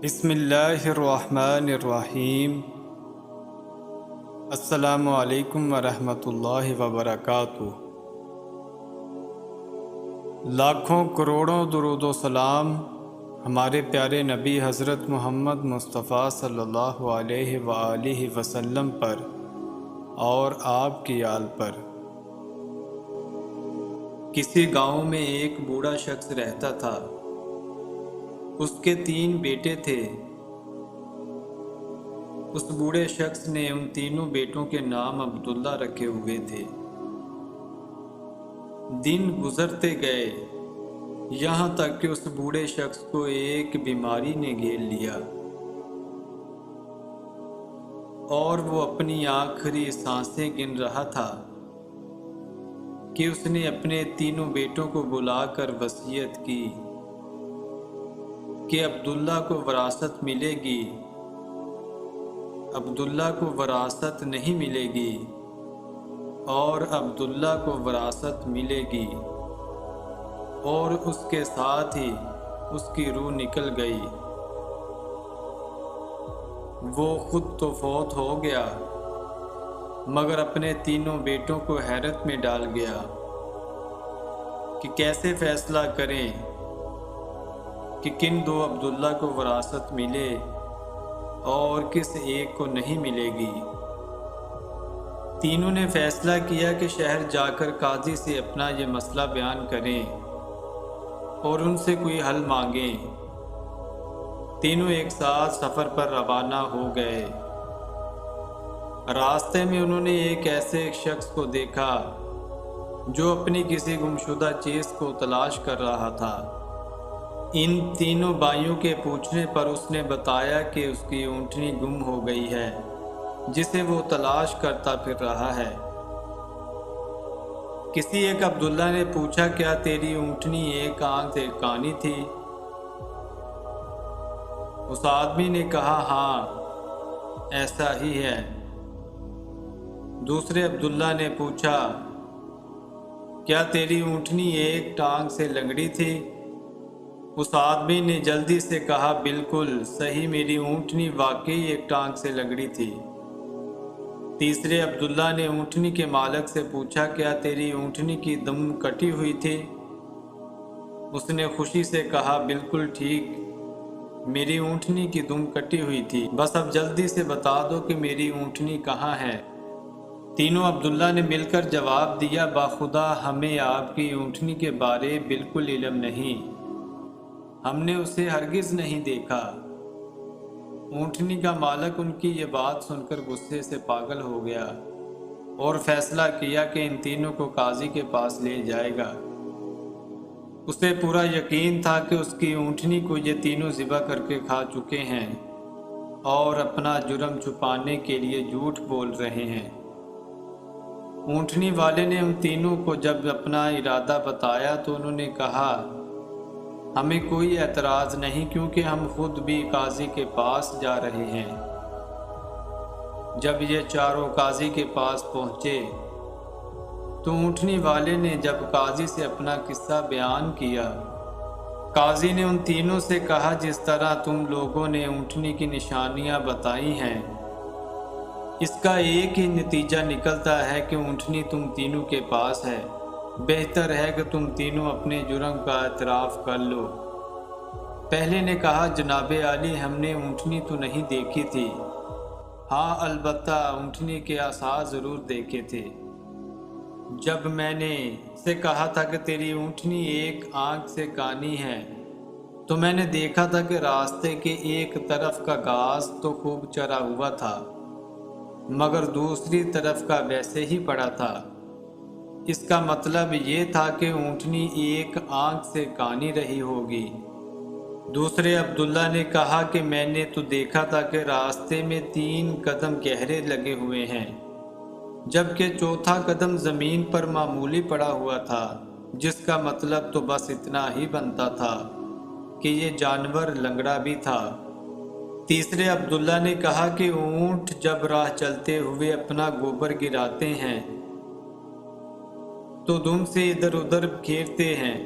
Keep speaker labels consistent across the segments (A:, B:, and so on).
A: بسم اللہ الرحمن الرحیم۔ السلام علیکم ورحمۃ اللہ وبرکاتہ۔ لاکھوں کروڑوں درود و سلام ہمارے پیارے نبی حضرت محمد مصطفیٰ صلی اللہ علیہ وآلہ وسلم پر اور آپ کی آل پر۔ کسی گاؤں میں ایک بوڑھا شخص رہتا تھا۔ اس کے 3 بیٹے تھے۔ اس بوڑھے شخص نے ان تینوں بیٹوں کے نام عبداللہ رکھے ہوئے تھے۔ دن گزرتے گئے، یہاں تک کہ اس بوڑھے شخص کو ایک بیماری نے گھیر لیا اور وہ اپنی آخری سانسیں گن رہا تھا کہ اس نے اپنے تینوں بیٹوں کو بلا کر وصیت کی کہ عبداللہ کو وراثت ملے گی، عبداللہ کو وراثت نہیں ملے گی اور عبداللہ کو وراثت ملے گی۔ اور اس کے ساتھ ہی اس کی روح نکل گئی۔ وہ خود تو فوت ہو گیا مگر اپنے تینوں بیٹوں کو حیرت میں ڈال گیا کہ کیسے فیصلہ کریں کہ کن 2 عبداللہ کو وراثت ملے اور کس ایک کو نہیں ملے گی۔ تینوں نے فیصلہ کیا کہ شہر جا کر قاضی سے اپنا یہ مسئلہ بیان کریں اور ان سے کوئی حل مانگیں۔ تینوں ایک ساتھ سفر پر روانہ ہو گئے۔ راستے میں انہوں نے ایک ایسے شخص کو دیکھا جو اپنی کسی گمشدہ چیز کو تلاش کر رہا تھا۔ ان تینوں بھائیوں کے پوچھنے پر اس نے بتایا کہ اس کی اونٹنی گم ہو گئی ہے جسے وہ تلاش کرتا پھر رہا ہے۔ کسی ایک عبداللہ نے پوچھا، کیا تیری اونٹنی ایک آنکھ سے کانی تھی؟ اس آدمی نے کہا، ہاں ایسا ہی ہے۔ دوسرے عبداللہ نے پوچھا، کیا تیری اونٹنی ایک ٹانگ سے لنگڑی تھی؟ اس آدمی نے جلدی سے کہا، بالکل صحیح، میری اونٹنی واقعی ایک ٹانگ سے لنگڑی تھی۔ تیسرے عبداللہ نے اونٹنی کے مالک سے پوچھا، کیا تیری اونٹنی کی دم کٹی ہوئی تھی؟ اس نے خوشی سے کہا، بالکل ٹھیک، میری اونٹنی کی دم کٹی ہوئی تھی، بس اب جلدی سے بتا دو کہ میری اونٹنی کہاں ہے۔ تینوں عبداللہ نے مل کر جواب دیا، باخدا ہمیں آپ کی اونٹنی کے بارے بالکل علم نہیں، ہم نے اسے ہرگز نہیں دیکھا۔ اونٹنی کا مالک ان کی یہ بات سن کر غصے سے پاگل ہو گیا اور فیصلہ کیا کہ ان تینوں کو قاضی کے پاس لے جائے گا۔ اسے پورا یقین تھا کہ اس کی اونٹنی کو یہ تینوں ذبح کر کے کھا چکے ہیں اور اپنا جرم چھپانے کے لیے جھوٹ بول رہے ہیں۔ اونٹنی والے نے ان تینوں کو جب اپنا ارادہ بتایا تو انہوں نے کہا، ہمیں کوئی اعتراض نہیں کیونکہ ہم خود بھی قاضی کے پاس جا رہے ہیں۔ جب یہ چاروں قاضی کے پاس پہنچے تو اونٹنی والے نے جب قاضی سے اپنا قصہ بیان کیا، قاضی نے ان تینوں سے کہا، جس طرح تم لوگوں نے اونٹنی کی نشانیاں بتائی ہیں، اس کا ایک ہی نتیجہ نکلتا ہے کہ اونٹنی تم تینوں کے پاس ہے۔ بہتر ہے کہ تم تینوں اپنے جرم کا اعتراف کر لو۔ پہلے نے کہا، جناب عالی، ہم نے اونٹنی تو نہیں دیکھی تھی، ہاں البتہ اونٹنی کے آثار ضرور دیکھے تھے۔ جب میں نے اسے کہا تھا کہ تیری اونٹنی ایک آنکھ سے کانی ہے تو میں نے دیکھا تھا کہ راستے کے ایک طرف کا گھاس تو خوب چرا ہوا تھا مگر دوسری طرف کا ویسے ہی پڑا تھا۔ اس کا مطلب یہ تھا کہ اونٹنی ایک آنکھ سے کانی رہی ہوگی۔ دوسرے عبداللہ نے کہا کہ میں نے تو دیکھا تھا کہ راستے میں 3 قدم گہرے لگے ہوئے ہیں جبکہ چوتھا قدم زمین پر معمولی پڑا ہوا تھا، جس کا مطلب تو بس اتنا ہی بنتا تھا کہ یہ جانور لنگڑا بھی تھا۔ تیسرے عبداللہ نے کہا کہ اونٹ جب راہ چلتے ہوئے اپنا گوبر گراتے ہیں تو دم سے ادھر ادھر کھیرتے ہیں،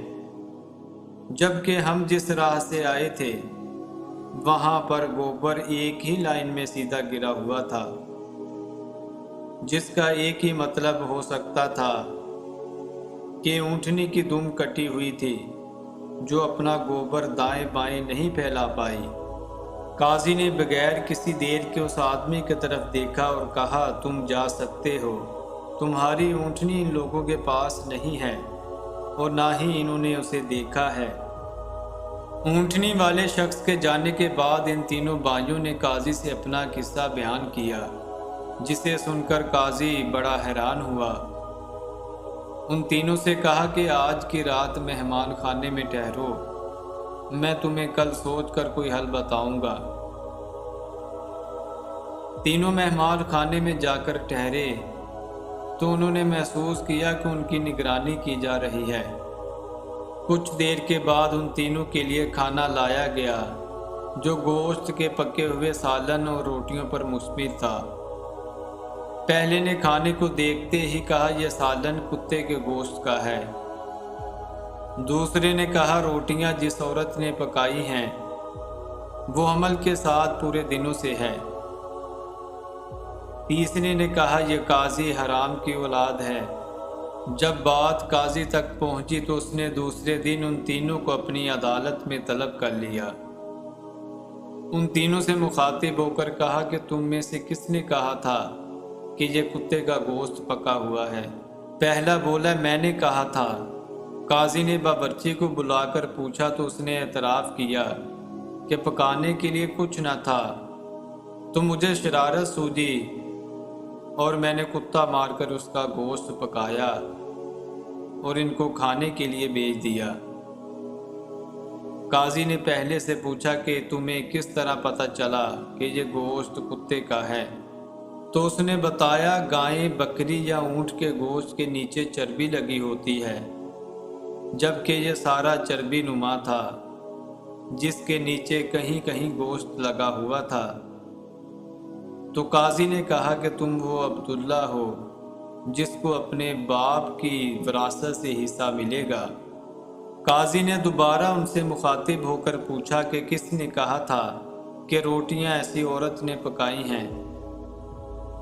A: جبکہ ہم جس راہ سے آئے تھے वहां पर गोबर एक ही लाइन में सीधा गिरा हुआ था, जिसका एक ही मतलब हो सकता था कि ऊँटनी की दुम कटी हुई थी, जो अपना गोबर दाएं बाएं नहीं फैला पाई। काजी ने बगैर किसी देर के उस आदमी की तरफ देखा और कहा, तुम जा सकते हो। तुम्हारी ऊँटनी इन लोगों के पास नहीं है और ना ही इन्होंने उसे देखा है। ऊँटनी वाले शख्स के जाने के बाद इन तीनों भाइयों ने काजी से अपना किस्सा बयान किया, जिसे सुनकर काजी बड़ा हैरान हुआ। उन तीनों से कहा कि आज की रात मेहमान खाने में ठहरो, मैं तुम्हें कल सोचकर कोई हल बताऊंगा। तीनों मेहमान खाने में जाकर ठहरे तो उन्होंने महसूस किया कि उनकी निगरानी की जा रही है। कुछ देर के बाद उन तीनों के लिए खाना लाया गया, जो गोश्त के पके हुए सालन और रोटियों पर मुश्तमिल था। पहले ने खाने को देखते ही कहा, यह सालन कुत्ते के गोश्त का है। दूसरे ने कहा, रोटियां जिस औरत ने पकाई हैं वो अमल के साथ पूरे दिनों से है। तीसरे ने कहा, यह काजी हराम की औलाद है। जब बात काजी तक पहुंची तो उसने दूसरे दिन उन तीनों को अपनी अदालत में तलब कर लिया। उन तीनों से मुखातिब होकर कहा कि तुम में से किसने कहा था कि यह कुत्ते का गोश्त पका हुआ है? पहला बोला, मैंने कहा था। काजी ने बावर्ची को बुलाकर पूछा तो उसने एतराफ़ किया कि पकाने के लिए कुछ न था, तो मुझे शरारत सूझी और मैंने कुत्ता मारकर उसका गोश्त पकाया और इनको खाने के लिए भेज दिया। काजी ने पहले से पूछा कि तुम्हें किस तरह पता चला कि ये गोश्त कुत्ते का है? तो उसने बताया, गाय, बकरी या ऊंट के गोश्त के नीचे चर्बी लगी होती है, जबकि यह सारा चर्बी नुमा था, जिसके नीचे कहीं कहीं गोश्त लगा हुआ था। तो काजी ने कहा कि तुम वो अब्दुल्ला हो जिसको अपने बाप की विरासत से हिस्सा मिलेगा। काजी ने दोबारा उनसे मुखातिब होकर पूछा कि किसने कहा था कि रोटियां ऐसी औरत ने पकाई हैं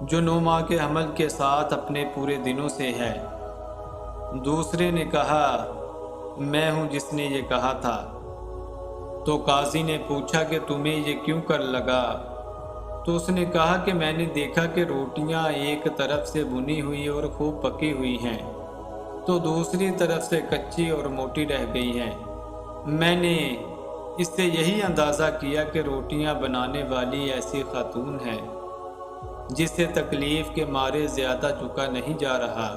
A: जो 9 माह के हमल के साथ अपने पूरे दिनों से है। दूसरे ने कहा, मैं हूं जिसने ये कहा था। तो काजी ने पूछा कि तुम्हें ये क्यों कर लगा? तो उसने कहा कि मैंने देखा कि रोटियां एक तरफ से भुनी हुई और खूब पकी हुई हैं, तो दूसरी तरफ से कच्ची और मोटी रह गई हैं। मैंने इससे यही अंदाज़ा किया कि रोटियां बनाने वाली ऐसी खातून है जिससे तकलीफ़ के मारे ज़्यादा झुका नहीं जा रहा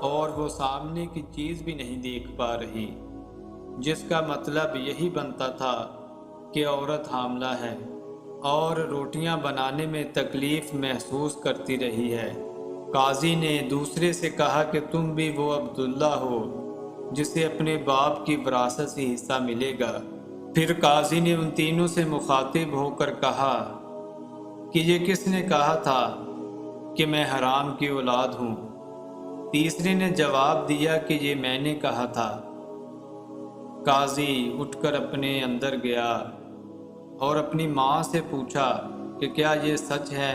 A: और वो सामने की चीज़ भी नहीं देख पा रही, जिसका मतलब यही बनता था कि औरत हामला है और रोटियां बनाने में तकलीफ़ महसूस करती रही है। काजी ने दूसरे से कहा कि तुम भी वो अब्दुल्ला हो जिसे अपने बाप की विरासत से हिस्सा मिलेगा। फिर काजी ने उन तीनों से मुखातिब होकर कहा कि ये किसने कहा था कि मैं हराम की औलाद हूँ? तीसरे ने जवाब दिया कि ये मैंने कहा था। काजी उठकर अपने अंदर गया और अपनी माँ से पूछा कि क्या ये सच है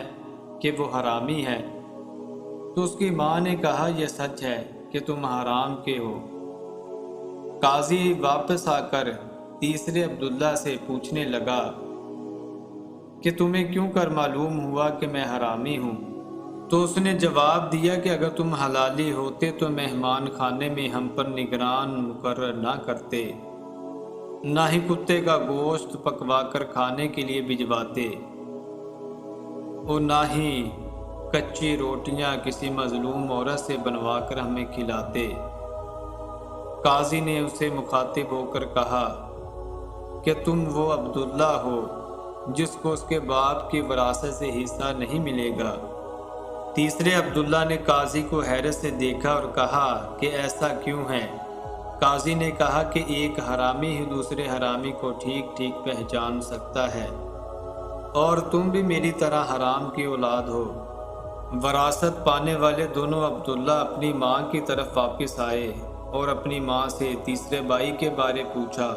A: कि वो हरामी है? तो उसकी माँ ने कहा, यह सच है कि तुम हराम के हो। काजी वापस आकर तीसरे अब्दुल्ला से पूछने लगा कि तुम्हें क्यों कर मालूम हुआ कि मैं हरामी हूँ? तो उसने जवाब दिया कि अगर तुम हलाली होते तो मेहमान खाने में हम पर निगरान मुकर्रर ना करते, ना ही कुत्ते का गोश्त पकवा कर खाने के लिए भिजवाते और ना ही कच्ची रोटियां किसी मजलूम औरत से बनवा कर हमें खिलाते। काजी ने उसे मुखातिब होकर कहा कि तुम वो अब्दुल्ला हो जिसको उसके बाप की विरासत से हिस्सा नहीं मिलेगा। तीसरे अब्दुल्ला ने काजी को हैरत से देखा और कहा कि ऐसा क्यों है? काजी ने कहा कि एक हरामी ही दूसरे हरामी को ठीक ठीक पहचान सकता है और तुम भी मेरी तरह हराम की औलाद हो। विरासत पाने वाले दोनों अब्दुल्ला अपनी माँ की तरफ वापस आए और अपनी माँ से तीसरे भाई के बारे पूछा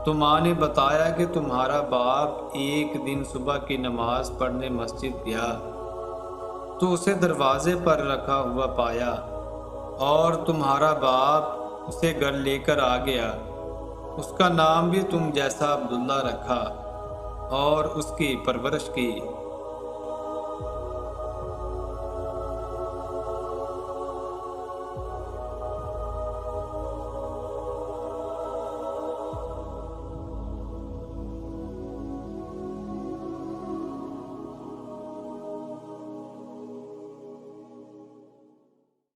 A: تو ماں نے بتایا کہ تمہارا باپ ایک دن صبح کی نماز پڑھنے مسجد گیا تو اسے دروازے پر رکھا ہوا پایا اور تمہارا باپ اسے گھر لے کر آ گیا۔ اس کا نام بھی تم جیسا عبداللہ رکھا اور اس کی پرورش کی۔